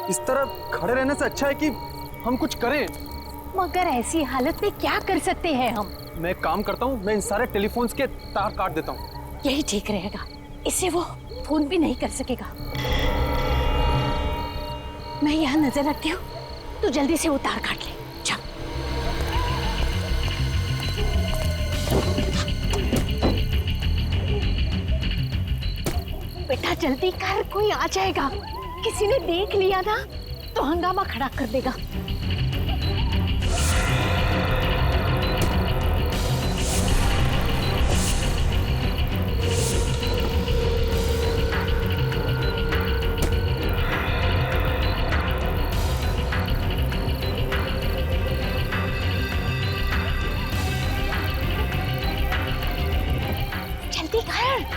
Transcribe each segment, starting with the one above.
इस तरह खड़े रहने से अच्छा है कि हम कुछ करें। मगर ऐसी हालत में क्या कर सकते हैं हम? मैं एक काम करता हूँ, मैं इन सारे टेलीफोन्स के तार काट देता हूँ। यही ठीक रहेगा, इससे वो फोन भी नहीं कर सकेगा। मैं यहाँ नजर रखती हूँ, तू जल्दी से वो तार काट ले। जा। बेटा जल्दी कर, कोई आ जाएगा। किसी ने देख लिया ना तो हंगामा खड़ा कर देगा। जल्दी कर।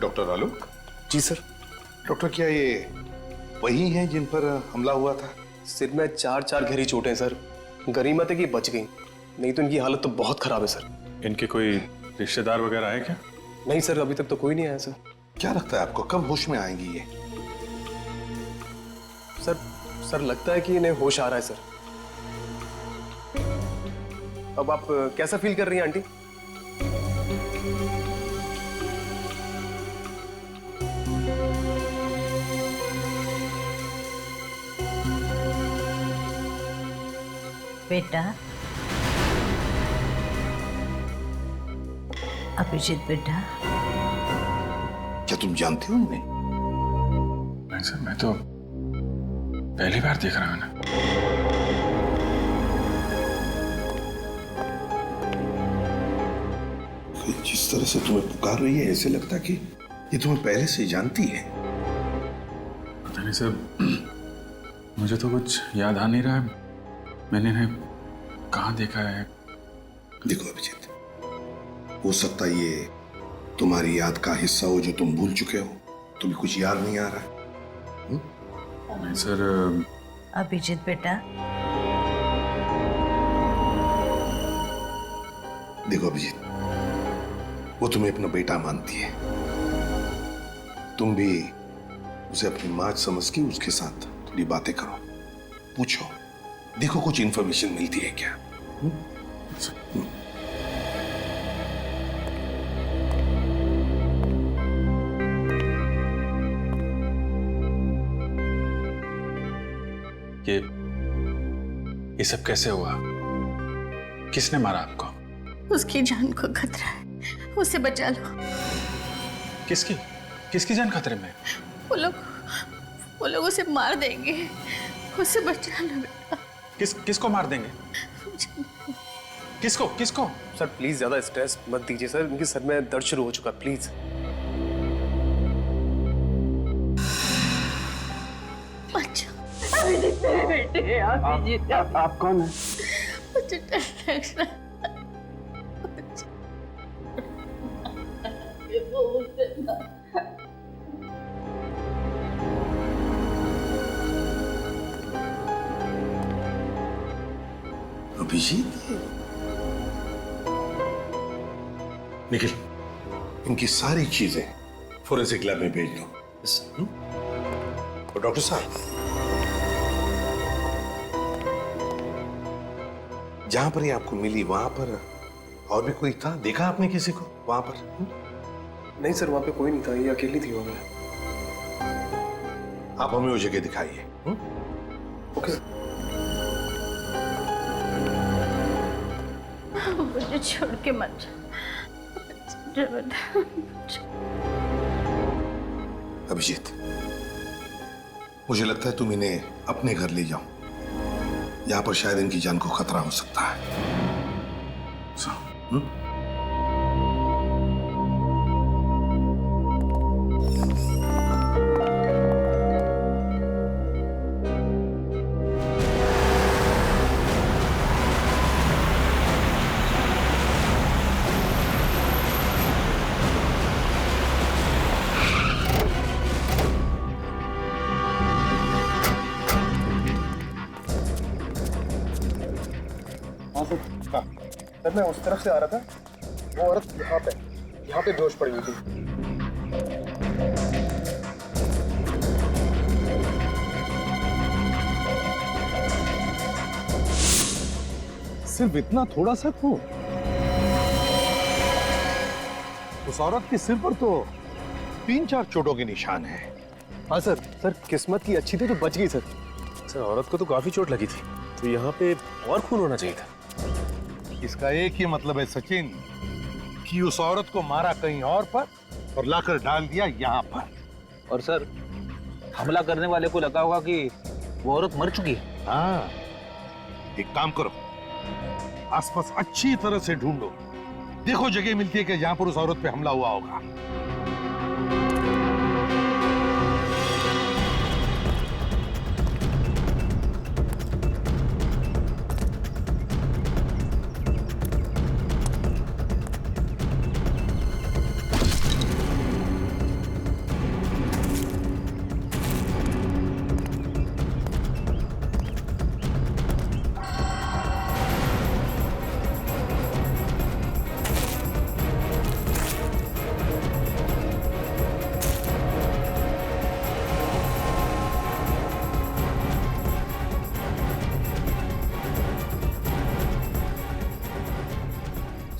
डॉक्टर आलोक। जी सर। डॉक्टर, क्या ये वही हैं जिन पर हमला हुआ था? सिर में 4 गहरी चोटें हैं सर। गनीमत है कि बच गई, नहीं तो इनकी हालत तो बहुत खराब है सर। इनके कोई रिश्तेदार वगैरह आए क्या? नहीं सर, अभी तक तो कोई नहीं आया सर। क्या लगता है आपको कब होश में आएंगी ये? सर लगता है कि इन्हें होश आ रहा है सर। अब आप कैसा फील कर रही हैं आंटी? बेटा, अभिजीत बेटा, क्या तुम जानते हो इन्हें? नहीं सर, मैं तो पहली बार देख रहा हूं ना। जिस तरह से तुम्हें पुकार रही है ऐसे लगता कि ये तुम्हें पहले से जानती है। पता नहीं सर, मुझे तो कुछ याद आ नहीं रहा है। मैंने इन्हें कहाँ देखा है? देखो अभिजीत, हो सकता है ये तुम्हारी याद का हिस्सा हो जो तुम भूल चुके हो। तुम्हें कुछ याद नहीं आ रहा है? नहीं सर। अभिजीत बेटा, देखो अभिजीत, वो तुम्हें अपना बेटा मानती है। तुम भी उसे अपनी मां समझ के उसके साथ थोड़ी बातें करो, पूछो, देखो कुछ इंफॉर्मेशन मिलती है क्या। ये सब कैसे हुआ? किसने मारा आपको? उसकी जान को खतरा है, उसे बचा लो। किसकी जान खतरे में? वो लोग उसे मार देंगे, उसे बचा लो बेटा। किसको मार देंगे? किसको? सर प्लीज ज्यादा स्ट्रेस मत दीजिए सर, उनके सर में दर्द शुरू हो चुका, प्लीज। अभिजीत मेरे बेटे, अभिजीत। आप कौन हैं? मुझे डर लग रहा है। अभिजीत, निखिल, इनकी सारी चीजें फोरेंसिक लैब में भेज दो। और डॉक्टर साहब, जहां पर ये आपको मिली वहां पर और भी कोई था? देखा आपने किसी को वहां पर? नहीं सर, वहां पे कोई नहीं था, ये अकेली थी वहां पे। आप हमें वो जगह दिखाइए। ओके। मुझे छोड़ के मत जा। अभिजीत, मुझे लगता है तुम इन्हें अपने घर ले जाओ। यहां पर शायद इनकी जान को खतरा हो सकता है। सर मैं उस तरफ से आ रहा था, वो औरत यहाँ पे बेहोश पड़ी हुई थी। सिर्फ इतना थोड़ा सा खून? उस औरत के सिर पर तो 3-4 चोटों के निशान हैं। हाँ सर, किस्मत की अच्छी थी तो बच गई सर। सर औरत को तो काफी चोट लगी थी, तो यहाँ पे और खून होना चाहिए था। इसका एक ही मतलब है सचिन, कि उस औरत को मारा कहीं और पर और लाकर डाल दिया यहाँ पर। और सर, हमला करने वाले को लगा होगा कि वो औरत मर चुकी है। हाँ, एक काम करो, आसपास अच्छी तरह से ढूंढो, देखो जगह मिलती है कि जहां पर उस औरत पे हमला हुआ होगा।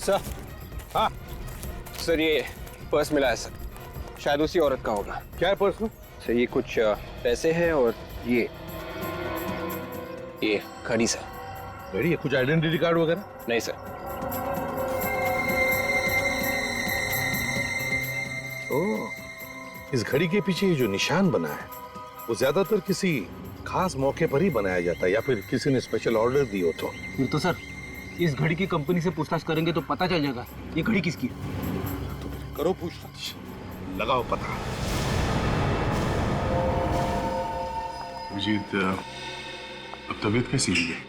सर, हाँ, सर ये पर्स मिला है सर, शायद उसी औरत का होगा। क्या है पर्स में? सर ये कुछ पैसे हैं और ये घड़ी सर। घड़ी है? कुछ आइडेंटिटी कार्ड वगैरह? नहीं सर। ओह, इस घड़ी के पीछे ये जो निशान बना है वो ज्यादातर किसी खास मौके पर ही बनाया जाता है, या फिर किसी ने स्पेशल ऑर्डर दी हो तो। फिर तो सर इस घड़ी की कंपनी से पूछताछ करेंगे तो पता चल जाएगा ये घड़ी किसकी है। तो करो पूछताछ, लगाओ पता। अभिजीत, अब तबीयत कैसी है?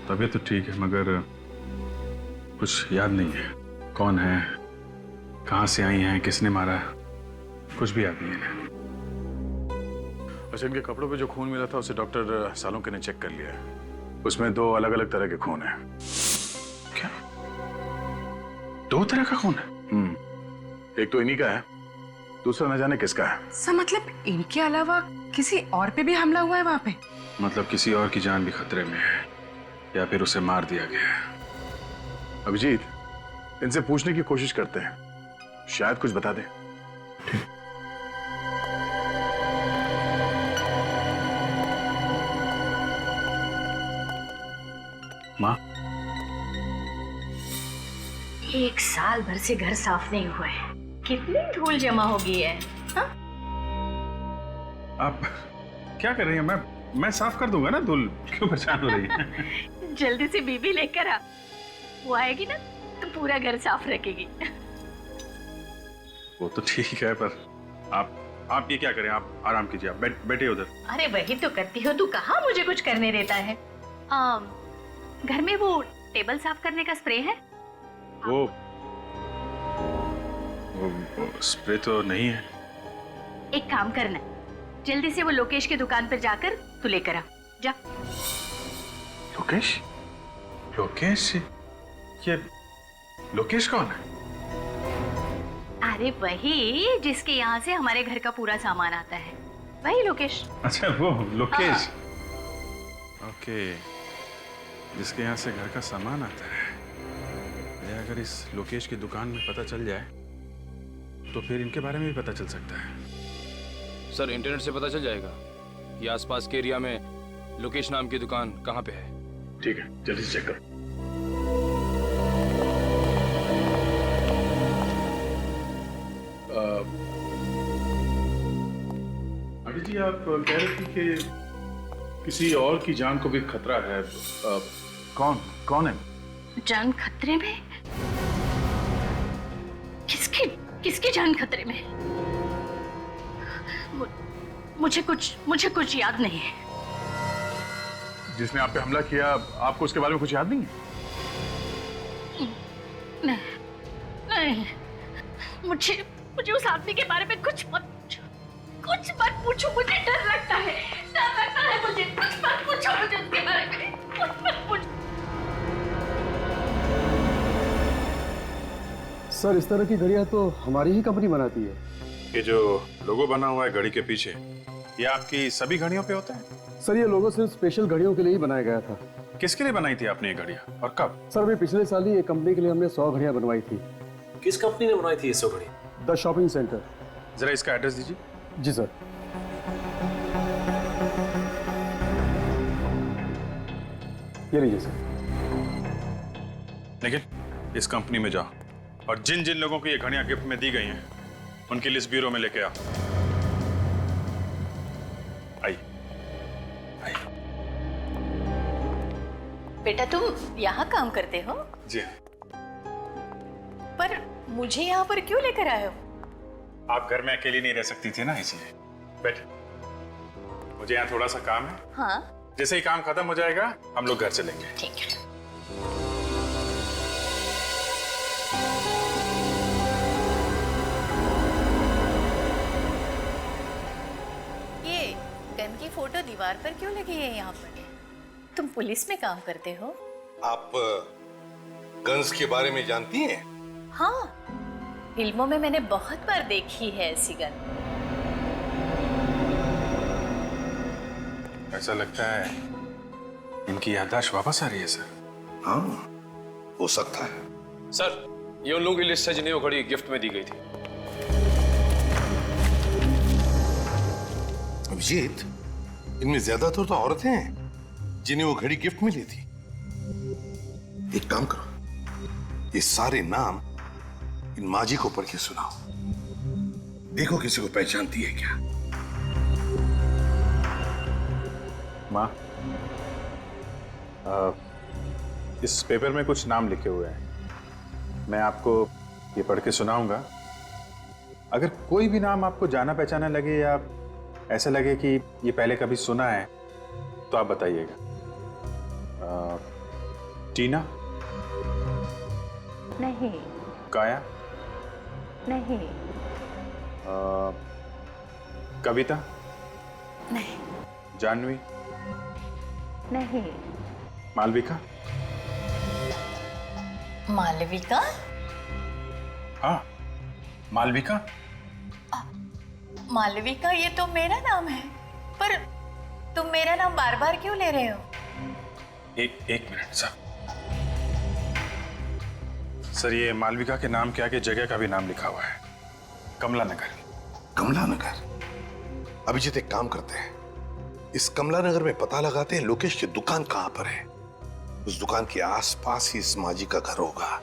तबीयत तो ठीक है, मगर कुछ याद नहीं है। कौन है, कहाँ से आई हैं, किसने मारा, कुछ भी याद नहीं है। अच्छा, इनके कपड़ों पे जो खून मिला था उसे डॉक्टर सालुंके ने चेक कर लिया है। उसमें 2 अलग-अलग तरह के खून हैं। क्या? 2 तरह का खून है? एक तो इन्हीं का है, दूसरा न जाने किसका है। सर मतलब इनके अलावा किसी और पे भी हमला हुआ है वहां पे? मतलब किसी और की जान भी खतरे में है, या फिर उसे मार दिया गया है। अभिजीत, इनसे पूछने की कोशिश करते हैं, शायद कुछ बता दे। माँ, 1 साल भर से घर साफ नहीं हुआ है, कितनी धूल जमा हो गई है। हाँ? आप क्या कर रही हैं? मैं साफ कर दूंगा ना, धूल क्यों परेशान हो रही है? जल्दी से बीबी लेकर आ, वो आएगी ना तो पूरा घर साफ रखेगी। वो तो ठीक है, पर आप ये क्या करें, आप आराम कीजिए, आप बैठिए उधर। अरे वही तो करती हो तू, कहाँ मुझे कुछ करने देता है। घर में वो टेबल साफ करने का स्प्रे है? वो स्प्रे तो नहीं है। एक काम करना, जल्दी से वो लोकेश की दुकान पर जाकर तू लेकर आ जा। लोकेश? लोकेश? ये लोकेश कौन है? अरे वही जिसके यहाँ से हमारे घर का पूरा सामान आता है, वही लोकेश। अच्छा वो लोकेश। ओके, जिसके यहाँ से घर का सामान आता है। ये अगर इस लोकेश की दुकान में पता चल जाए तो फिर इनके बारे में भी पता चल सकता है। सर इंटरनेट से पता चल जाएगा कि आसपास के एरिया में लोकेश नाम की दुकान कहाँ पे है। ठीक है, जल्दी से चेक करो। अभी जी आप कह रहे थे कि किसी और की जान को भी खतरा है। कौन है? जान खतरे में? किसकी जान खतरे में? मुझे कुछ याद नहीं है। जिसने आप पे हमला किया, आपको उसके बारे में कुछ याद नहीं है? नहीं, मुझे उस आदमी के बारे में कुछ मत पूछो, मुझे डर लगता है मुझे। कुछ मत पूछो मुझे उसके बारे में, कुछ मत पूछो। सर इस तरह की घड़ियां तो हमारी ही कंपनी बनाती है। ये जो लोगो बना हुआ है घड़ी के पीछे, ये आपकी सभी घड़ियों पे होता है? सर ये लोगो सिर्फ स्पेशल घड़ियों के लिए ही बनाया गया था। किसके लिए बनाई थी आपने ये घड़ियां और कब? सर अभी पिछले साल ही एक कंपनी के लिए हमने 100 घड़ियां बनवाई थी। किस कंपनी ने बनाई थी ये 100 घड़ी? The shopping centre. जरा इसका एड्रेस दीजिए। जी सर। ये लीजिए सर। लेकिन इस कंपनी में जाओ और जिन जिन लोगों को ये घड़ियां गिफ्ट में दी गई हैं उनकी लिस्ट ब्यूरो में लेके आओ। आइए। बेटा तुम यहाँ काम करते हो? जी हाँ। पर मुझे यहाँ पर क्यों लेकर आए हो? आप घर में अकेली नहीं रह सकती थी ना, इसलिए। बैठ। मुझे यहाँ थोड़ा सा काम है। हाँ जैसे ही काम खत्म हो जाएगा हम लोग घर चलेंगे। ठीक है। ये गन की फोटो दीवार पर क्यों लगी है यहाँ पर? तुम पुलिस में काम करते हो? आप गन्स के बारे में जानती हैं? हाँ, फिल्मों में मैंने बहुत बार देखी है ऐसी गन। ऐसा लगता है इनकी याददाश्त वापस आ रही है सर। हाँ, हो सकता है। सर ये उन लोगों की लिस्ट है जिन्हें वो घड़ी गिफ्ट में दी गई थी। अभिजीत, इनमें ज्यादातर तो औरतें हैं जिन्हें वो घड़ी गिफ्ट में ली थी। एक काम करो, ये सारे नाम इन माजी को पढ़ के सुनाओ। देखो किसी को पहचानती है क्या। माँ, इस पेपर में कुछ नाम लिखे हुए हैं, मैं आपको ये पढ़ के सुनाऊंगा। अगर कोई भी नाम आपको जाना पहचाना लगे या ऐसा लगे कि ये पहले कभी सुना है तो आप बताइएगा। टीना? नहीं। काया? नहीं। कविता? नहीं। जानवी? नहीं। मालविका? मालविका? हाँ, मालविका। मालविका ये तो मेरा नाम है, पर तुम मेरा नाम बार बार क्यों ले रहे हो? एक मिनट सर, ये मालविका के नाम के आगे जगह का भी नाम लिखा हुआ है, कमला नगर। कमला नगर? अभिजीत एक काम करते हैं, इस कमला नगर में पता लगाते हैं लोकेश की दुकान कहां पर है। उस दुकान के आसपास ही इस माजी का घर होगा।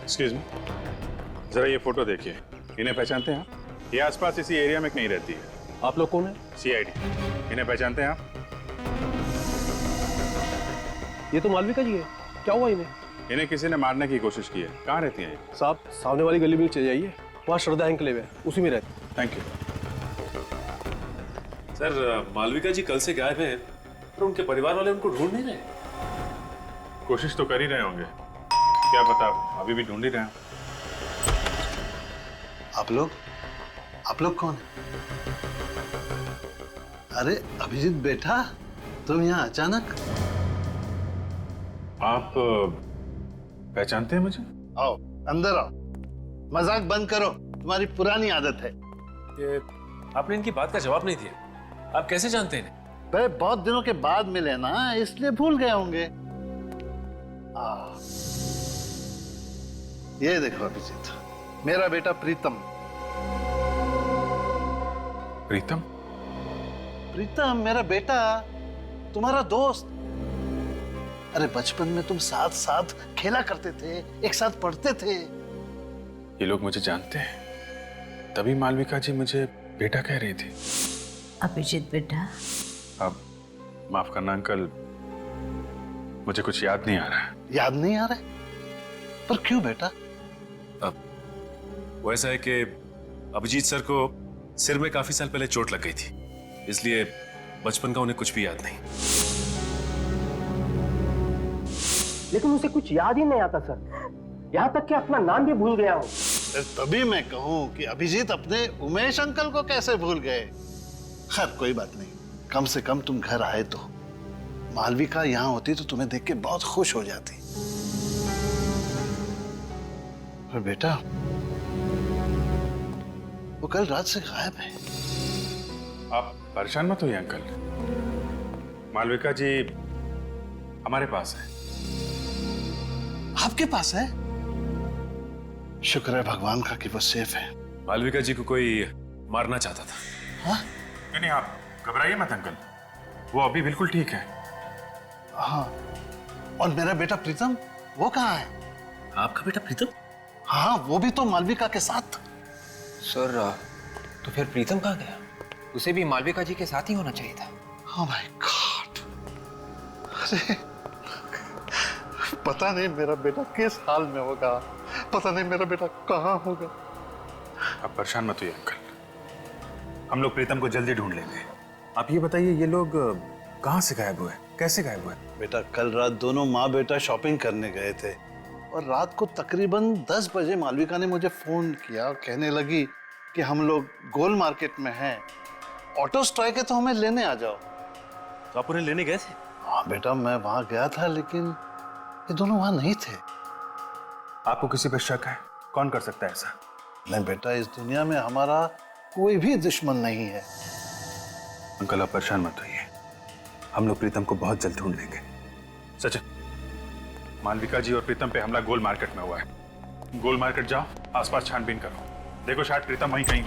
एक्सक्यूज मी, जरा ये फोटो देखिए। इन्हें पहचानते हैं आप? ये आसपास इसी एरिया में कहीं रहती है। आप लोग कौन है? सीआईडी। इन्हें पहचानते हैं आप? ये तो मालविका जी है। क्या हुआ इन्हें? इन्हें किसी ने मारने की कोशिश की है। कहाँ रहती हैं ये? साहब सामने वाली गली में चले जाइए, वहाँ श्रद्धा एंकलेव है, उसी में रहती। Thank you. सर मालविका जी कल से गायब हैं, पर उनके परिवार वाले उनको ढूंढ नहीं रहे। कोशिश तो कर ही रहे होंगे, क्या पता अभी भी ढूंढ ही रहे हैं। आप लोग कौन है? अरे अभिजीत बेटा, तुम यहाँ अचानक? आप पहचानते हैं मुझे? आओ अंदर आओ, मजाक बंद करो, तुम्हारी पुरानी आदत है। ये आपने इनकी बात का जवाब नहीं दिया। आप कैसे जानते हैं इन्हें? भाई बहुत दिनों के बाद मिले ना, इसलिए भूल गए होंगे। ये देखो अभिजीत, मेरा बेटा प्रीतम। प्रीतम? प्रीतम मेरा बेटा, तुम्हारा दोस्त। अरे बचपन में तुम साथ साथ खेला करते थे, एक साथ पढ़ते थे। ये लोग मुझे जानते हैं, तभी मालविका जी मुझे बेटा कह रही थी। अभिजीत बेटा, अब माफ करना अंकल, मुझे कुछ याद नहीं आ रहा है। याद नहीं आ रहा है? पर क्यों बेटा? वो ऐसा है कि अभिजीत सर को सिर में काफी साल पहले चोट लग गई थी, इसलिए बचपन का उन्हें कुछ भी याद नहीं। लेकिन उसे कुछ याद ही नहीं आता सर, यहाँ तक कि अपना नाम भी भूल गया हूँ। तभी मैं कहूँ कि अभिजीत अपने उमेश अंकल को कैसे भूल गए। खैर कोई बात नहीं, कम से कम तुम घर आए तो। मालविका यहाँ होती तो तुम्हें देख के बहुत खुश हो जाती। पर बेटा, वो कल रात से गायब है। आप परेशान मत होइए अंकल, मालविका जी हमारे पास है। आपके पास है? शुक्र है भगवान का कि वो सेफ है। मालविका जी को कोई मारना चाहता था। हाँ? नहीं, आप घबराइए मत अंकल, वो अभी बिल्कुल ठीक है। हाँ, और मेरा बेटा प्रीतम, वो कहाँ है? आपका बेटा प्रीतम? हाँ, वो भी तो मालविका के साथ। सर, तो फिर प्रीतम कहाँ गया? उसे भी मालविका जी के साथ ही होना चाहिए था। Oh my God! अरे पता नहीं मेरा बेटा किस हाल में होगा, पता नहीं मेरा बेटा कहाँ होगा। आप परेशान मत होइए अंकल, हम लोग प्रीतम को जल्दी ढूंढ लेंगे। आप ये बताइए, ये लोग कहाँ से गायब हुए, कैसे गायब हुए? बेटा कल रात दोनों माँ बेटा शॉपिंग करने गए थे और रात को तकरीबन 10 बजे मालविका ने मुझे फोन किया, कहने लगी कि हम लोग गोल मार्केट में हैं, ऑटो स्ट्राइक है तो हमें लेने आ जाओ। तो आप उन्हें लेने गए थे? हाँ बेटा, मैं वहां गया था लेकिन ये दोनों वहां नहीं थे। आपको किसी पर शक है? कौन कर सकता है ऐसा? नहीं बेटा, इस दुनिया में हमारा कोई भी दुश्मन नहीं है। अंकल आप परेशान मत होइए, हम लोग प्रीतम को बहुत जल्द ढूंढ लेंगे। सचिन, मालविका जी और प्रीतम पे हमला गोल मार्केट में हुआ है। गोल मार्केट जाओ, आसपास छानबीन करो, देखो शायद प्रीतम वहीं कहीं।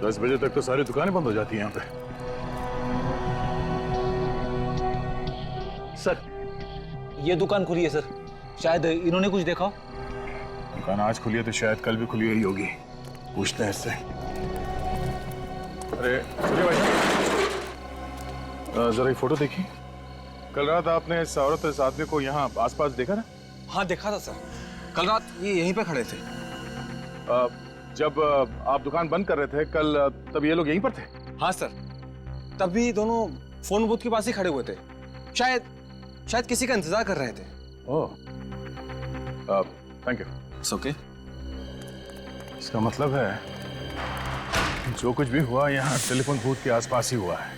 दस बजे तक तो सारी दुकानें बंद हो जाती हैं यहाँ पे। सर, ये दुकान खुली है सर, शायद इन्होंने कुछ देखा हो। दुकान आज खुली है तो शायद कल भी खुली हुई होगी, पूछते हैं इससे। अरे सुनिए भाई साहब, जरा ये फोटो देखिए। कल रात आपने इस औरत इस आदमी को यहाँ आसपास देखा ना? हाँ देखा था सर, कल रात ये यहीं पे खड़े थे। जब आप दुकान बंद कर रहे थे कल, तब ये लोग यहीं पर थे? हाँ सर, तभी दोनों फोन बूथ के पास ही खड़े हुए थे, शायद किसी का इंतजार कर रहे थे। ओह, थैंक यू। It's okay. इसका मतलब है जो कुछ भी हुआ यहाँ टेलीफोन बूथ के आसपास ही हुआ है।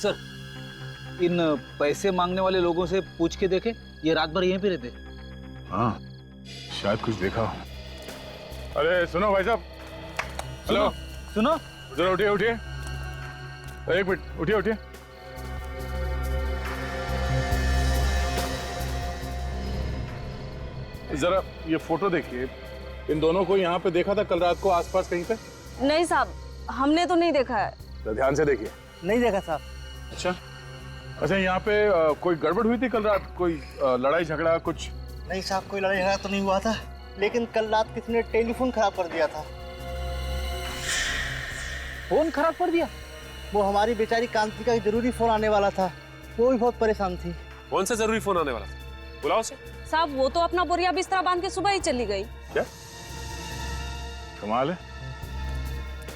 सर, इन पैसे मांगने वाले लोगों से पूछ के देखे, ये रात भर यहीं पे रहते। हाँ, शायद कुछ देखा हो। अरे सुनो भाई साहब, हेलो, सुनो, जरा उठिए उठिए, एक मिनट, उठिए उठिए। जरा ये फोटो देखिए, इन दोनों को यहाँ पे देखा था कल रात को आसपास कहीं पे? नहीं साहब, हमने तो नहीं देखा है। तो ध्यान से देखिए। नहीं देखा साहब। अच्छा, यहाँ पे कोई गड़बड़ हुई थी कल रात? कोई लड़ाई झगड़ा कुछ? नहीं साहब, कोई लड़ाई झगड़ा तो नहीं हुआ था, लेकिन कल रात किसी ने टेलीफोन खराब कर दिया था। फोन खराब कर दिया? वो हमारी बेचारी कांति का जरूरी फोन आने वाला था, वो भी बहुत परेशान थी। कौन सा जरूरी फोन आने वाला था? बुलाओ उसे। साहब वो तो अपना बोरिया बिस्तरा बांध के सुबह ही चली गई। क्या कमाल है,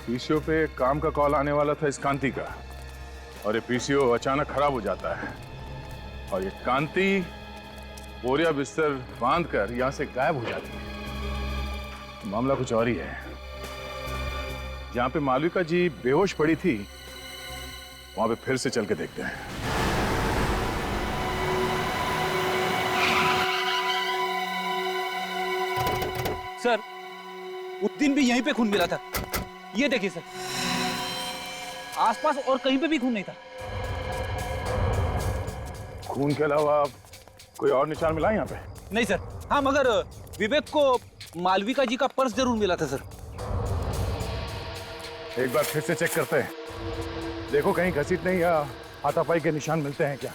पीसीओ पे काम का कॉल आने वाला था इस कांति का, और ये पीसीओ अचानक खराब हो जाता है और ये कांति बोरिया बिस्तर बांध कर यहां से गायब हो जाती है। मामला कुछ और ही है। जहां पे मालविका जी बेहोश पड़ी थी वहां पे फिर से चल के देखते हैं। सर, उस दिन भी यहीं पे खून मिला था। ये देखिए सर, आसपास और कहीं पे भी खून नहीं था। खून के अलावा कोई और निशान मिला यहाँ पे? नहीं सर। हाँ, मगर विवेक को मालविका जी का पर्स जरूर मिला था सर। एक बार फिर से चेक करते हैं, देखो कहीं घसीटने या हाथापाई के निशान मिलते हैं क्या।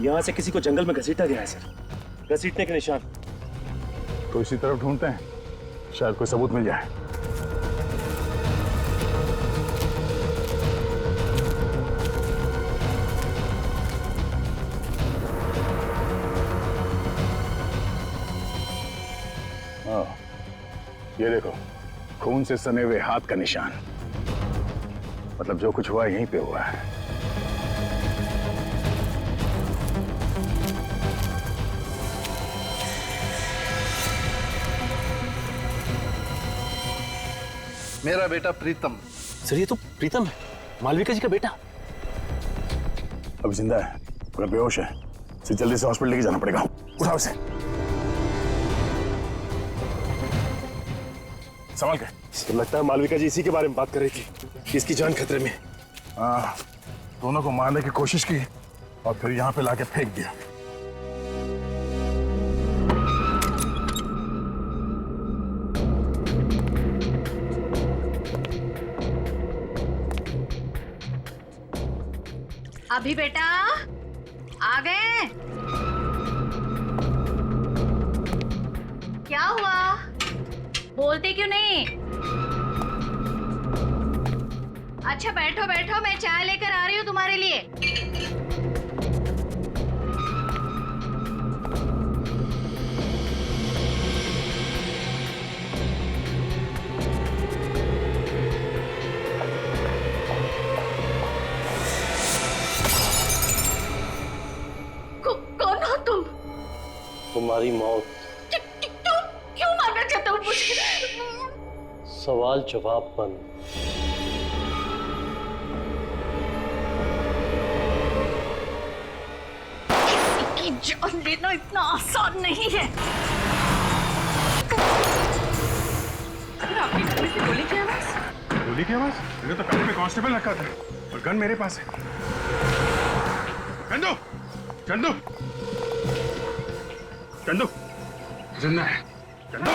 यहाँ से किसी को जंगल में घसीटा गया है सर, घसीटने के निशान। तो इसी तरफ ढूंढते हैं, शायद कोई सबूत मिल जाए। हाँ, ये देखो, खून से सने हुए हाथ का निशान। मतलब जो कुछ हुआ यहीं पे हुआ है। मेरा बेटा प्रीतम। सर ये तो प्रीतम है, मालविका जी का बेटा। अभी जिंदा है मगर बेहोश है। इसे जल्दी से हॉस्पिटल लेके जाना पड़ेगा। उठाओ इसे। संभाल के। सर लगता है मालविका जी इसी के बारे में बात कर रही थी कि इसकी जान खतरे में। हाँ, दोनों को मारने की कोशिश की और फिर यहाँ पे लाके फेंक दिया। अभी बेटा आ गए? क्या हुआ, बोलते क्यों नहीं? अच्छा बैठो बैठो, मैं चाय लेकर आ रही हूँ तुम्हारे लिए। कौन हो तुम? तुम्हारी मौत। क्यों मारना चाहते हो मुझे? सवाल जवाब बंद। किसी की जान लेना इतना आसान नहीं है। आपके घर में से गोली की आवाज? गोली की आवाज? मैंने तो कमरे में कांस्टेबल रखा था और गन मेरे पास है। चंदू, चंदू, चंदू, जिंदा है। चंदू,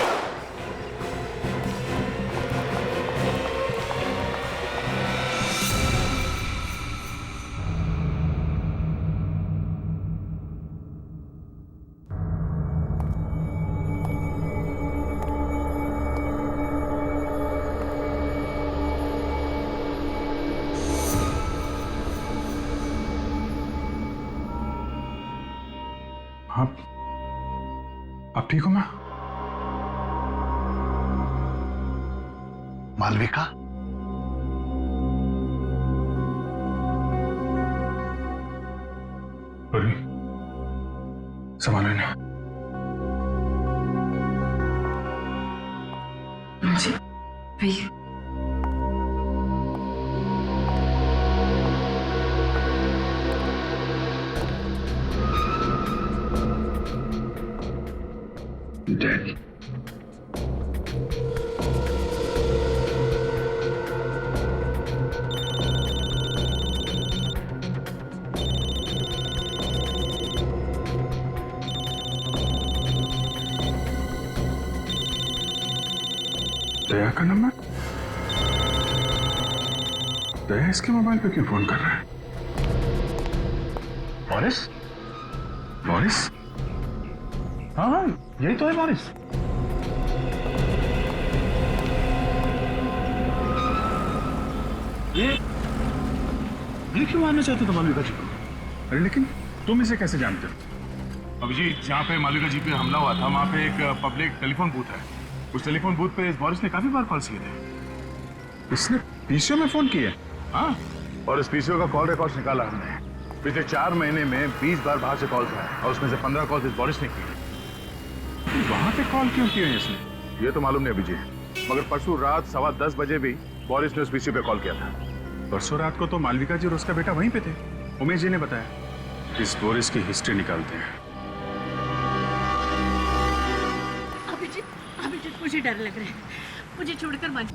आप ठीक हो मां? मालविका? अरे संभालो ना। जी भैया। Dead. दया का नंबर? दया इसके मोबाइल पे क्यों फोन कर रहा है? मॉरिस? मॉरिस? हाँ, यही तो है मॉरिस। ये क्यों मारना चाहते थे मालविका जी को? अरे लेकिन तुम इसे कैसे जानते हो? अभिजीत, जहाँ पे मालविका जी पे हमला हुआ था वहाँ पे एक पब्लिक टेलीफोन बूथ है। उस टेलीफोन बूथ पे इस बोरिस ने काफी बार कॉल किए थे। इसने पीसीओ में फोन किए? हाँ, और इस पीसीओ का कॉल रिकॉर्ड निकाला हमने। पिछले 4 महीने में 20 बार बाहर से कॉल था और उसमें से 15 कॉल इस बोरिस ने किए। वहां पे कॉल क्यों किए इसने, ये तो मालूम नहीं अभिजीत। मगर परसों रात 10:15 बजे भी बोरिस ने उस पीसीओ पे कॉल किया था। परसों रात को तो मालविका जी और उसका बेटा वहीं पे थे, उमेश जी ने बताया। इस बोरिस की हिस्ट्री निकालते हैं। अभिजीत, मुझे डर लग रहा है, मुझे छोड़कर मत।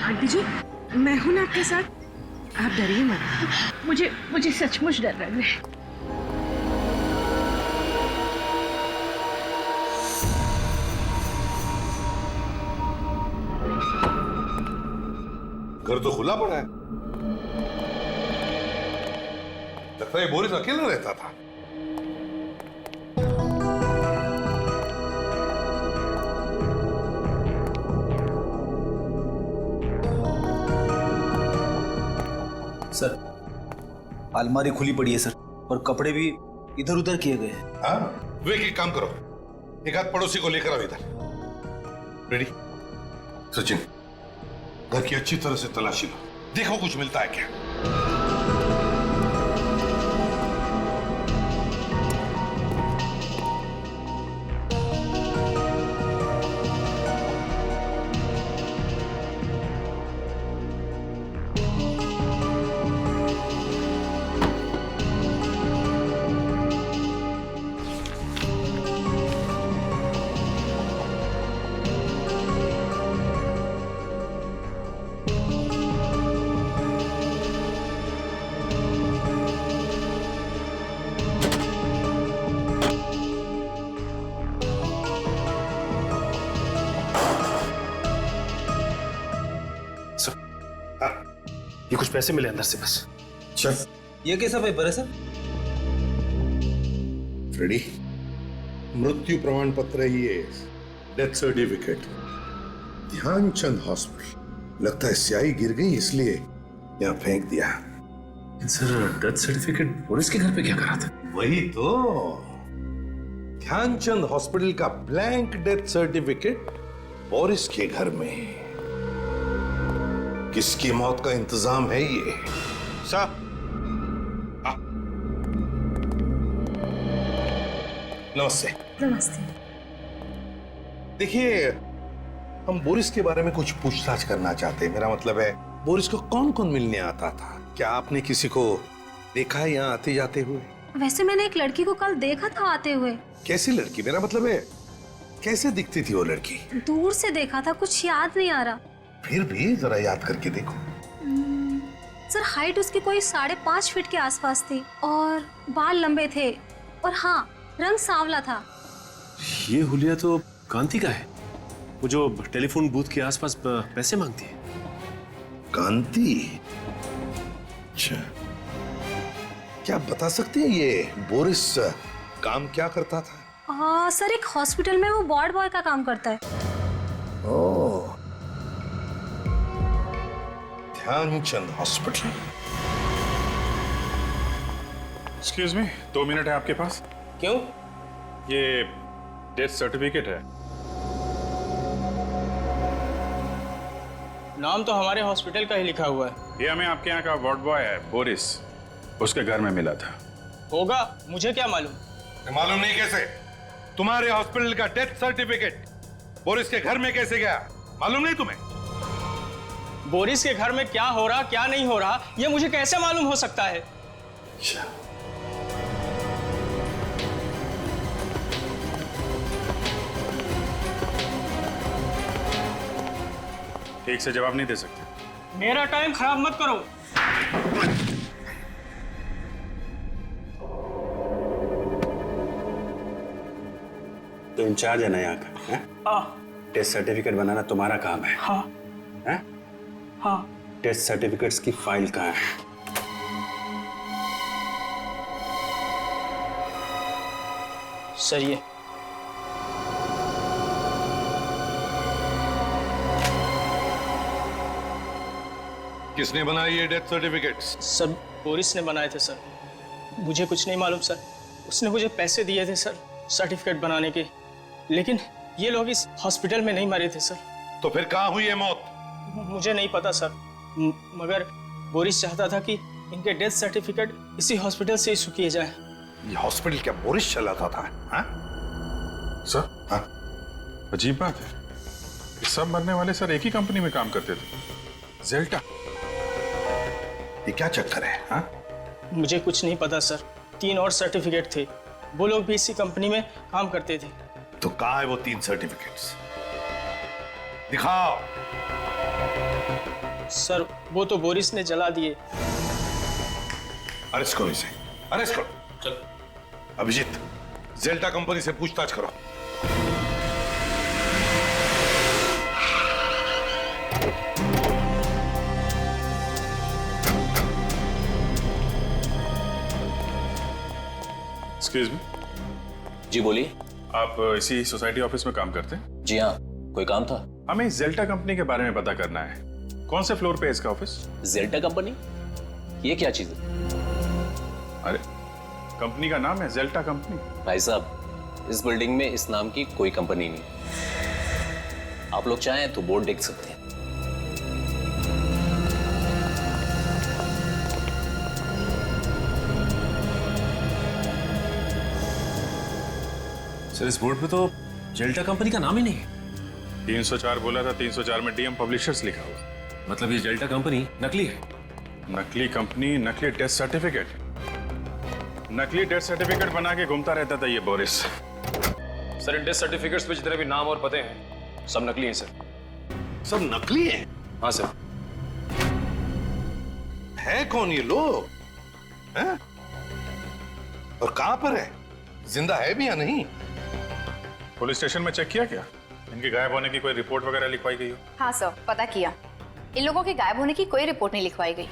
आंटी जी, मैं हूं ना आपके साथ, आप डरिए मत। मुझे सचमुच डर लग रहा है। घर तो खुला पड़ा है, लगता है बोरिस अकेला रहता था। सर, अलमारी खुली पड़ी है सर, और कपड़े भी इधर उधर किए गए हैं। हाँ, विवेक एक काम करो, एक आध पड़ोसी को लेकर आओ इधर। रेडी? सचिन, घर की अच्छी तरह से तलाशी लो, देखो कुछ मिलता है क्या। ये कुछ पैसे मिले अंदर से बस। अच्छा, ये कैसा पेपर है सर? रेडी? मृत्यु प्रमाण पत्र है ये, डेथ सर्टिफिकेट, ध्यानचंद हॉस्पिटल। लगता है स्याही गिर गई इसलिए यहाँ फेंक दिया। सर, डेथ सर्टिफिकेट बोरिस के घर पे क्या करा था? वही तो, ध्यानचंद हॉस्पिटल का ब्लैंक डेथ सर्टिफिकेट बोरिस के घर में। किसकी मौत का इंतजाम है ये? साहब, नमस्ते। नमस्ते। देखिए, हम बोरिस के बारे में कुछ पूछताछ करना चाहते हैं। मेरा मतलब है, बोरिस को कौन कौन मिलने आता था? क्या आपने किसी को देखा है यहाँ आते जाते हुए? वैसे मैंने एक लड़की को कल देखा था आते हुए। कैसी लड़की? मेरा मतलब है, कैसे दिखती थी वो लड़की? दूर से देखा था, कुछ याद नहीं आ रहा। फिर भी जरा याद करके देखो। सर, हाइट उसकी कोई 5.5 फीट के आसपास थी और बाल लंबे थे, और हाँ, रंग सांवला था। ये हुलिया तो कांति का है, वो जो टेलीफोन बूथ के आसपास पैसे मांगती है। कांति? अच्छा, क्या आप बता सकते हैं ये बोरिस काम क्या करता था? सर, एक हॉस्पिटल में वो वार्ड बॉय का काम करता है। Oh, Dhyanchand hospital. Excuse me, 2 minute है आपके पास? क्यों? ये डेथ सर्टिफिकेट है। नाम तो हमारे हॉस्पिटल का ही लिखा हुआ है। ये हमें आपके यहाँ का वार्ड बॉय है बोरिस, उसके घर में मिला था। होगा, मुझे क्या मालूम? मालूम नहीं कैसे? तुम्हारे हॉस्पिटल का डेथ सर्टिफिकेट बोरिस के घर में कैसे गया? मालूम नहीं तुम्हें? बोरिस के घर में क्या हो रहा क्या नहीं हो रहा, ये मुझे कैसे मालूम हो सकता है? अच्छा, ठीक से जवाब नहीं दे सकते। मेरा टाइम खराब मत करो। तो इंचार्ज है ना यहाँ का? हाँ। टेस्ट सर्टिफिकेट बनाना तुम्हारा काम है? हाँ। है? हाँ। टेस्ट सर्टिफिकेट्स की फाइल कहाँ है? सर, ये किसने बनाई ये डेथ सर्टिफिकेट्स? सर बोरिस ने बनाए थे सर। मुझे कुछ नहीं मालूम सर। उसने मुझे पैसे दिए थे सर सर्टिफिकेट बनाने के, लेकिन ये लोग इस हॉस्पिटल में नहीं मरे थे सर। तो फिर कहाँ हुई है मौत? मुझे नहीं पता सर, मगर बोरिस चाहता था कि इनके डेथ सर्टिफिकेट इसी हॉस्पिटल से इशू किए जाए। ये हॉस्पिटल क्या बोरिस चलाता था? हाँ? सर, हाँ? अजीब बात है, ये सब मरने वाले सर एक ही कंपनी में काम करते थे, जेल्टा। ये क्या चक्कर है? हाँ? मुझे कुछ नहीं पता सर। 3 और सर्टिफिकेट थे, वो लोग भी इसी कंपनी में काम करते थे। तो कहाँ है वो 3 सर्टिफिकेट्स? दिखाओ। सर वो तो बोरिस ने जला दिए। अरेस्ट करो इसे, अरेस्ट करो। चलो अभिजीत, जेल्टा कंपनी से पूछताछ करो। Excuse me. जी बोलिए। आप इसी सोसाइटी ऑफिस में काम करते हैं? जी हाँ, कोई काम था? हमें जेल्टा कंपनी के बारे में पता करना है। कौन से फ्लोर पे है इसका ऑफिस? जेल्टा कंपनी? ये क्या चीज है? अरे कंपनी का नाम है जेल्टा कंपनी। भाई साहब, इस बिल्डिंग में इस नाम की कोई कंपनी नहीं। आप लोग चाहें तो बोर्ड देख सकते हैं। सर इस बोर्ड पे तो जेल्टा कंपनी का नाम ही नहीं है। 304 बोला था, 304 में डीएम पब्लिशर्स लिखा हुआ। मतलब ये जेल्टा कंपनी नकली है? नकली कंपनी, नकली डेथ सर्टिफिकेट। नकली डेथ सर्टिफिकेट बना के घूमता रहता था ये Boris. Sir in death certificates पे जितने भी नाम और पते हैं सब नकली हैं सर। सब नकली हैं? हाँ सर। है कौन ये लोग? हैं? और कहां पर है? जिंदा है भी या नहीं? पुलिस स्टेशन में चेक किया क्या? इनके गायब होने की कोई रिपोर्ट वगैरह लिखवाई गई हो? हाँ सर, पता किया। इन लोगों के गायब होने की कोई रिपोर्ट नहीं लिखवाई गई।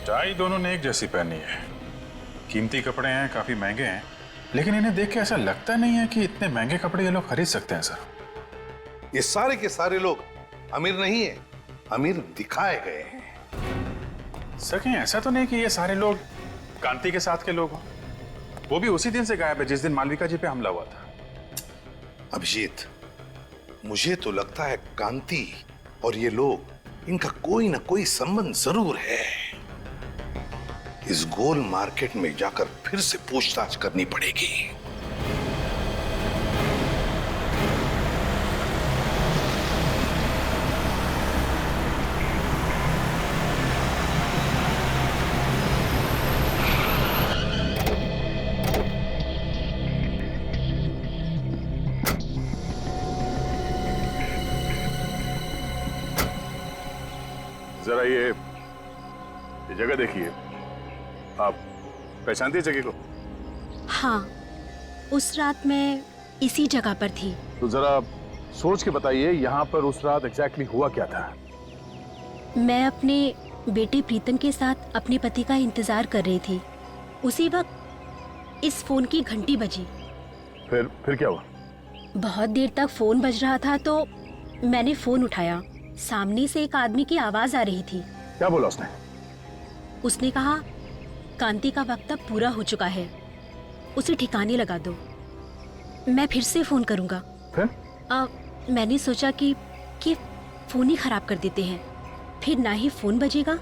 टाई दोनों ने एक जैसी पहनी है। कीमती कपड़े हैं, काफी महंगे हैं, लेकिन इन्हें देख के ऐसा लगता नहीं है कि इतने महंगे कपड़े ये लोग खरीद सकते हैं सर। ये सारे के सारे लोग अमीर नहीं है, अमीर दिखाए गए हैं। सर कहीं ऐसा तो नहीं कि ये सारे लोग कांति के साथ के लोग हो? वो भी उसी दिन से गायब है जिस दिन मालविका जी पे हमला हुआ था। अभिजीत, मुझे तो लगता है कांति और ये लोग, इनका कोई ना कोई संबंध जरूर है। इस गोल मार्केट में जाकर फिर से पूछताछ करनी पड़ेगी। जरा ये जगह देखिए, आप पहचानती है जगह को? हाँ, उस रात मैं इसी जगह पर थी। तो जरा सोच के बताइए यहाँ पर उस रात एग्जैक्टली हुआ क्या था? मैं अपने बेटे प्रीतम के साथ अपने पति का इंतजार कर रही थी। उसी वक्त इस फोन की घंटी बजी। फिर क्या हुआ? बहुत देर तक फोन बज रहा था तो मैंने फोन उठाया। सामने से एक आदमी की आवाज आ रही थी। क्या बोला उसने? उसने कहा, कांति का वक्त अब पूरा हो चुका है, उसे ठिकाने लगा दो। मैं फिर से फोन करूंगा। फिर? मैंने सोचा कि फोन ही खराब कर देते हैं, फिर ना ही फोन बजेगा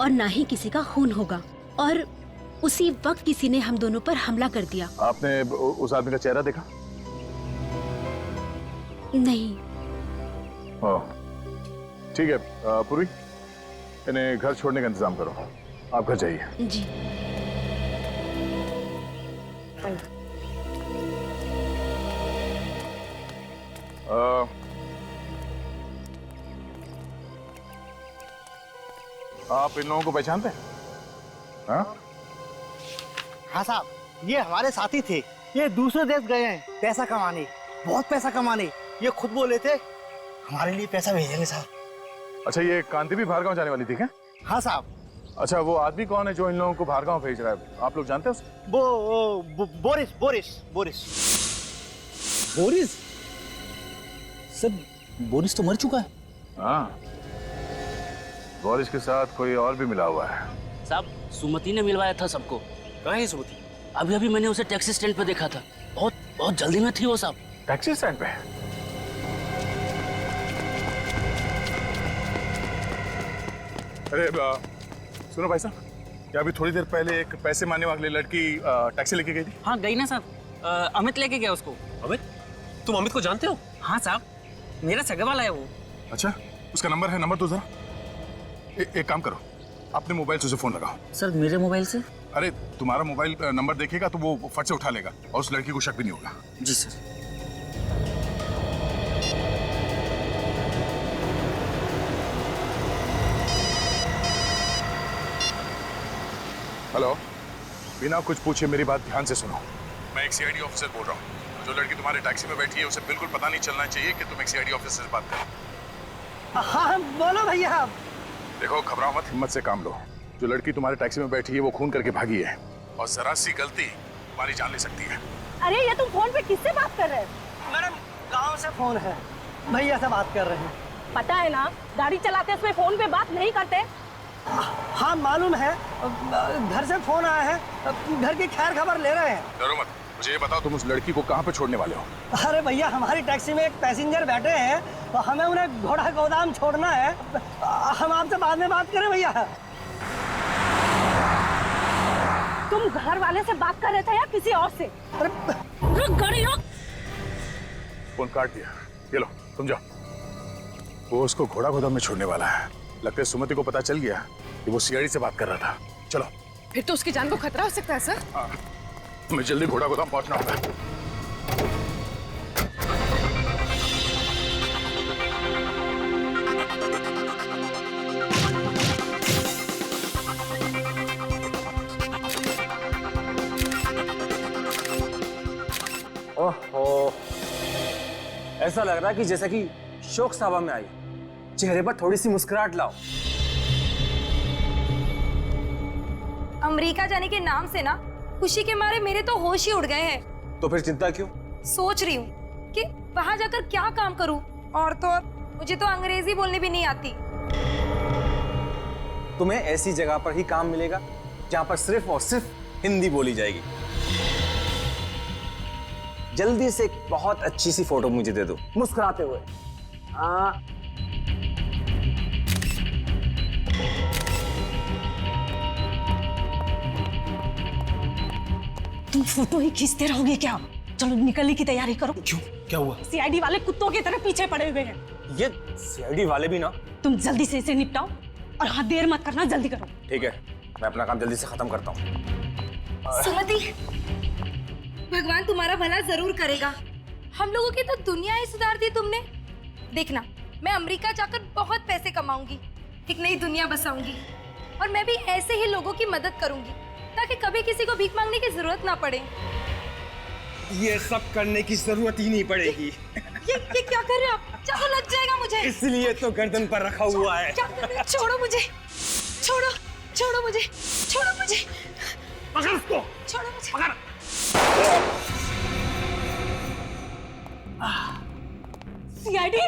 और ना ही किसी का खून होगा। और उसी वक्त किसी ने हम दोनों पर हमला कर दिया। आपने उस आदमी का चेहरा देखा? नहीं। ठीक है पूर्वी, इन्हें घर छोड़ने का इंतजाम करो। आप घर जाइए। जी। आप इन लोगों को पहचानते हैं? हाँ? हाँ साहब, ये हमारे साथी थे। ये दूसरे देश गए हैं पैसा कमाने, बहुत पैसा कमाने। ये खुद बोले थे हमारे लिए पैसा भेजेंगे साहब। अच्छा, ये कांति भी बाहर गांव जाने वाली थी क्या? हाँ साहब। अच्छा, वो आदमी कौन है जो इन लोगों को बाहर गांव भेज रहा है? आप लोग जानते हैं उसको? Boris Boris Boris Boris? Sir Boris तो मर चुका है। हाँ, बोरिस के साथ कोई और भी मिला हुआ है। साहब, सुमति ने मिलवाया था सबको। कहाँ है सुमति? अभी अभी मैंने उसे टैक्सी स्टैंड पे देखा था। बहुत बहुत जल्दी में थी वो साहब। टैक्सी स्टैंड पे? अरे सुनो भाई साहब, क्या अभी थोड़ी देर पहले एक पैसे मांगने वाली लड़की टैक्सी लेके गई थी? हाँ गई ना साहब, अमित लेके गया उसको। अमित? तुम अमित को जानते हो? हाँ साहब, मेरा सगा वाला है वो। अच्छा, उसका नंबर है? नंबर दो जरा। एक काम करो, अपने मोबाइल से उसे फोन लगाओ। सर मेरे मोबाइल से? अरे तुम्हारा मोबाइल नंबर देखेगा तो वो फट से उठा लेगा और उस लड़की को शक भी नहीं होगा। जी सर। हेलो, बिना कुछ पूछे मेरी बात ध्यान से सुनो। मैं एक सीआईडी ऑफिसर बोल रहा हूँ। जो लड़की तुम्हारे टैक्सी में बैठी है उसे बिल्कुल पता नहीं चलना चाहिए कि तुम एक सीआईडी ऑफिसर से बात करो। हाँ बोलो भैया। देखो, घबराओ मत, हिम्मत से काम लो। जो लड़की तुम्हारे टैक्सी में बैठी है वो खून करके भागी है और जरा सी गलती तुम्हारी जान ले सकती है। अरे ये तुम फोन पे किससे बात कर रहे हो? मैडम, गांव से फोन है, भैया से बात कर रहे हैं। पता है ना, गाड़ी चलाते समय फोन पे बात नहीं करते। हाँ मालूम है, घर से फोन आया है, घर की खैर खबर ले रहे हैं। डरो मत, मुझे ये बताओ तुम उस लड़की को कहाँ पे छोड़ने वाले हो? अरे भैया, हमारी टैक्सी में एक पैसेंजर बैठे हैं तो हमें उन्हें घोड़ा गोदाम छोड़ना है। हम आपसे बाद में बात करें भैया। तुम घर वाले से बात कर रहे थे या किसी और से? रुक गाड़ी रुक। फोन काट दिया। ये लो, तुम जाओ। वो उसको घोड़ा गोदाम में छोड़ने वाला है। लगता है सुमति को पता चल गया कि वो सीआईडी से बात कर रहा था। चलो। फिर तो उसकी जान को खतरा हो सकता है सर। हाँ, मैं जल्दी घोड़ा गोदाम पहुंचना होगा। ओहो, ऐसा लग रहा है कि जैसा कि शोक सभा में आई। चेहरे पर थोड़ी सी मुस्कुराहट लाओ। अमेरिका जाने के नाम से ना खुशी के मारे मेरे तो होश ही उड़ गए हैं। तो फिर चिंता क्यों? सोच रही हूँ कि वहां जाकर क्या काम करूँ, और तो और मुझे तो अंग्रेजी बोलने भी नहीं आती। तुम्हें ऐसी जगह पर ही काम मिलेगा जहाँ पर सिर्फ और सिर्फ हिंदी बोली जाएगी। जल्दी से एक बहुत अच्छी सी फोटो मुझे दे दो, मुस्कुराते हुए। तुम फोटो ही खींचते रहोगे क्या? चलो निकलने की तैयारी करो। क्यों, क्या हुआ? सीआईडी वाले कुत्तों की तरह पीछे पड़े हुए हैं। ये सीआईडी वाले भी ना। तुम जल्दी से इसे निपटाओ और हाँ, देर मत करना, जल्दी करो। ठीक है, मैं अपना काम जल्दी से खत्म करता हूँ। सुमति, भगवान तुम्हारा भला जरूर करेगा। हम लोगों की तो दुनिया ही सुधार दी तुमने। देखना, मैं अमेरिका जाकर बहुत पैसे कमाऊंगी, एक नई दुनिया बसाऊंगी, और मैं भी ऐसे ही लोगों की मदद करूंगी ताकि कभी किसी को भीख मांगने की जरूरत ना पड़े। ये सब करने की जरूरत ही नहीं पड़ेगी। ये क्या कर रहे हो आप? चाकू लग जाएगा मुझे। इसलिए तो गर्दन पर रखा हुआ है। क्या कर रहे हो? छोड़ो मुझे, छोड़ो, छोड़ो मुझे, छोड़ो मुझे, पकड़ उसको, छोड़ो मुझे, पकड़। सीआईडी,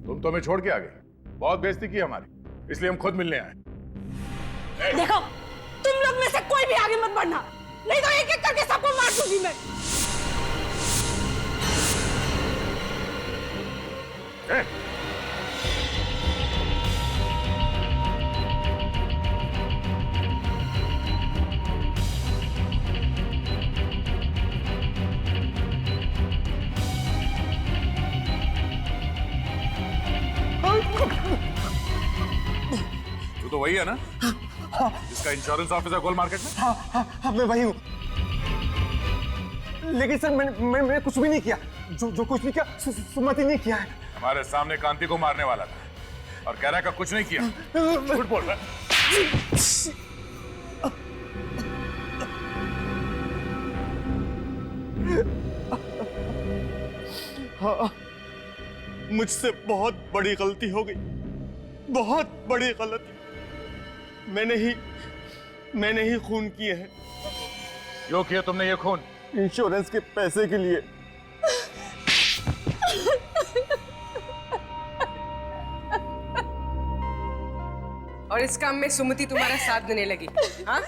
तुम तो हमें छोड़ के आ गए। बहुत बेइज्जती की हमारी, इसलिए हम खुद मिलने आए। देखो, तुम लोग में से कोई भी आगे मत बढ़ना, नहीं तो एक एक करके सबको मार दूंगी मैं। तू तो वही है ना जिसका इंश्योरेंस ऑफिसर गोल मार्केट में? हाँ, मैं वही हूँ। लेकिन सर मैंने कुछ भी नहीं किया। जो कुछ भी किया सुमति ने किया है। हमारे सामने कांति को मारने वाला था और कह रहा है कुछ नहीं किया। झूठ बोल रहा है। हाँ, मुझसे बहुत बड़ी गलती हो गई, बहुत बड़ी गलती। मैंने ही खून किए हैं। क्यों किया तुमने ये खून? इंश्योरेंस के पैसे के लिए। और इस काम में सुमति तुम्हारा साथ देने लगी। हाँ?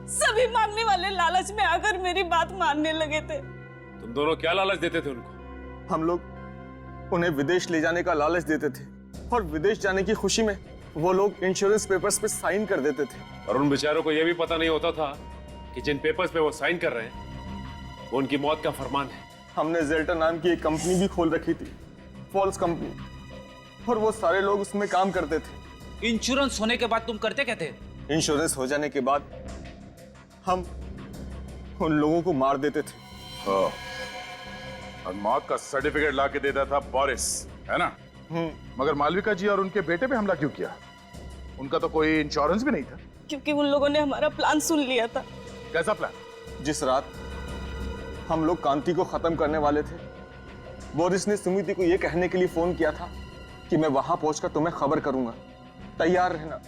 सभी मांगने वाले लालच में आकर मेरी बात मानने लगे थे। तुम दोनों क्या लालच देते थे उनको? हम लोग उन्हें विदेश ले जाने का लालच देते थे और विदेश जाने की खुशी में वो लोग इंश्योरेंस पेपर्स पे साइन कर देते थे। और उन बेचारों को यह भी पता नहीं होता था कि जिन पेपर्स पे वो साइन कर रहे हैं वो उनकी मौत का फरमान है। हमने जेल्टर नाम की एक कंपनी भी खोल रखी थी, फॉल्स कंपनी, और वो सारे लोग उसमें काम करते थे। इंश्योरेंस होने के बाद तुम करते क्या थे? इंश्योरेंस हो जाने के बाद हम उन लोगों को मार देते थे। और मौत का सर्टिफिकेट ला के देता था बोरिस, है ना? मगर मालविका जी और उनके बेटे पे हमला क्यों किया? उनका तो कोई इंश्योरेंस भी नहीं था। क्योंकि उन लोगों ने हमारा प्लान सुन लिया था। कैसा प्लान? जिस रात हम लोग कांति को खत्म करने वाले थे, बोरिस ने सुमिति को यह कहने के लिए फोन किया था कि मैं वहां पहुंचकर तुम्हें खबर करूंगा, तैयार रहना।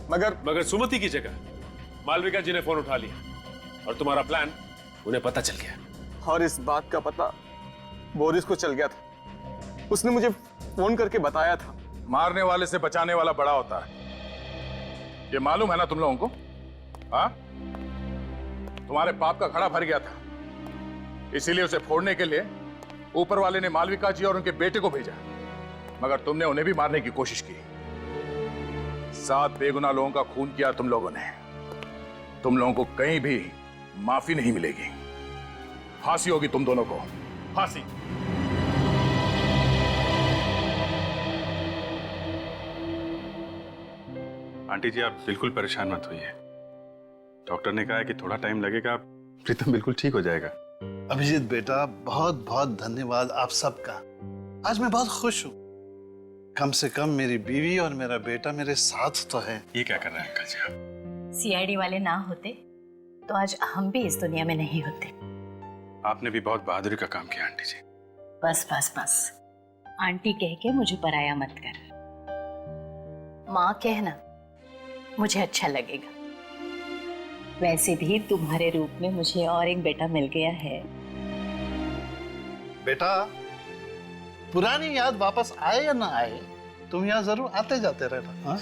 मगर सुमति की जगह मालविका जी ने फोन उठा लिया और तुम्हारा प्लान उन्हें पता चल गया। और इस बात का पता बोरिस को चल गया था। उसने मुझे फोन करके बताया था। मारने वाले से बचाने वाला बड़ा होता है, ये मालूम है ना तुम लोगों को? हाँ, तुम्हारे पाप का घड़ा भर गया था, इसीलिए उसे फोड़ने के लिए ऊपर वाले ने मालविका जी और उनके बेटे को भेजा, मगर तुमने उन्हें भी मारने की कोशिश की। 7 बेगुनाह लोगों का खून किया तुम लोगों ने। तुम लोगों को कहीं भी माफी नहीं मिलेगी। फांसी होगी तुम दोनों को, फांसी। आंटी जी आप बिल्कुल परेशान मत होइए। डॉक्टर ने कहा है कि थोड़ा टाइम लगेगा, प्रीतम बिल्कुल ठीक हो जाएगा। अभिजीत बेटा, बहुत बहुत धन्यवाद आप सबका। आज मैं बहुत खुश हूँ। कम से कम मेरी बीवी और मेरा बेटा मेरे साथ तो है। ये क्या कर रहे हैं अंकल जी आप? सीआईडी वाले ना होते तो आज हम भी इस दुनिया में नहीं होते। आपने भी बहुत बहादुरी का काम किया आंटी जी। बस बस बस, आंटी कह के मुझे पराया मत कर। माँ कहना मुझे अच्छा लगेगा। वैसे भी तुम्हारे रूप में मुझे और एक बेटा मिल गया है। बेटा, पुरानी याद वापस आए या ना आए, तुम यहाँ जरूर आते जाते रहना। हाँ?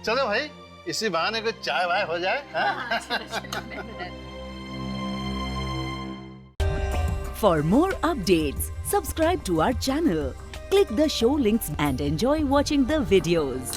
चलो भाई, इसी बहाने को चाय वाय हो जाए। हाँ? For more updates, subscribe to our channel, click the show links and enjoy watching the videos.